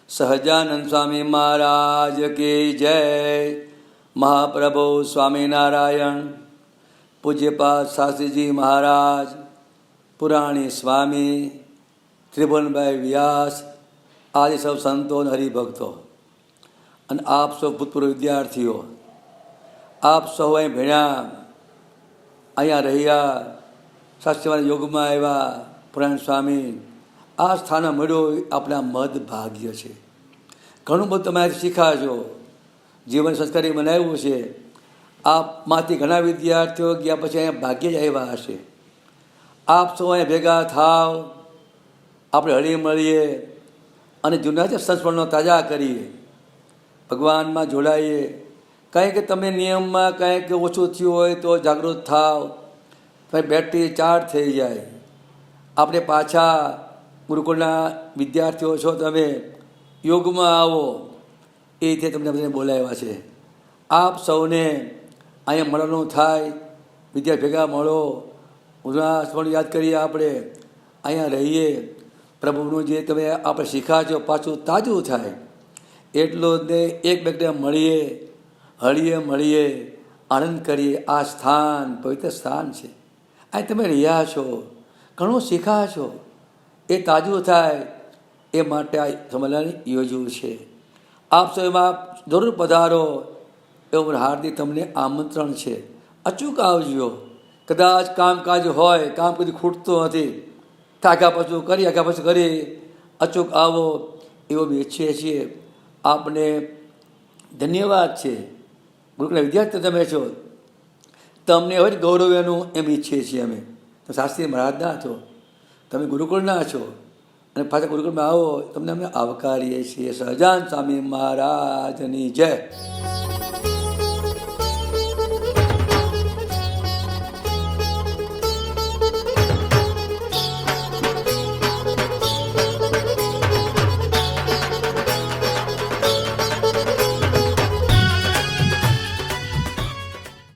સહજાનંદ સ્વામી મહારાજ કી જય. મહાપ્રભુ સ્વામિનારાયણ, પૂજ્યપાદ શાસ્ત્રીજી મહારાજ, પુરાણી સ્વામી, ત્રિભુવનભાઈ વ્યાસ, આદિ સૌ સંતો અને હરિભક્તો અને આપ સૌ ભૂતપૂર્વ વિદ્યાર્થીઓ, આપ સૌ અહીં ભણ્યા, અહીંયા રહ્યા, શાસ્ત્રીવાના યોગમાં આવ્યા. પુરાણી સ્વામી આ સ્થાન મળ્યું આપણા મદ ભાગ્ય છે. ઘણું બધું તમે શીખાજો, જીવન સંસ્કારી બનાવ્યું છે. આપમાંથી ઘણા વિદ્યાર્થીઓ ગયા પછી અહીંયા ભાગ્ય જ આવ્યા હશે. આપ સૌ અહીંયા ભેગા થાવ, આપણે હળી મળીએ અને જૂના સંસ્મરણો તાજા કરીએ, ભગવાનમાં જોડાઈએ. કંઈક તમે નિયમમાં કંઈક ઓછું થયું હોય તો જાગૃત થાવ, પછી બેટરી ચાર્જ થઈ જાય. આપણે પાછા ગુરુકુળના વિદ્યાર્થીઓ છો, તમે યોગમાં આવો, એ રીતે તમને બધાને બોલાવ્યા છે. આપ સૌને અહીંયા મળવાનું થાય, વિદ્યાર્થી ભેગા મળો, ઉદાહરણ યાદ કરીએ, આપણે અહીંયા રહીએ, પ્રભુનું જે તમે આપણે શીખાજો પાછું તાજું થાય. એટલો જ એક બેગને મળીએ, હળીએ મળીએ, આનંદ કરીએ. આ સ્થાન પવિત્ર સ્થાન છે. અહીં તમે રહ્યા છો, ઘણું શીખા છો, એ તાજું થાય એ માટે આ સંમેલન યોજ્યું છે. આપ સૌ એમાં જરૂર પધારો એવું હાર્દિક તમને આમંત્રણ છે. અચૂક આવજો. કદાચ કામકાજ હોય, કામ કદી ખૂટતું નથી, આખા પાછું કરી અચૂક આવો એવો બી ઈચ્છીએ છીએ. આપને ધન્યવાદ છે. ગુરુકુળના વિદ્યાર્થી તમે છો, તમને હવે જ ગૌરવ એનું એમ ઈચ્છીએ છીએ અમે. તમે શાસ્ત્રી મહારાજના છો, તમે ગુરુકુળના છો, અને પાછા ગુરુકુળમાં આવો, તમને અમે આવકારીએ છીએ. સહજાનંદ સ્વામી મહારાજની જય.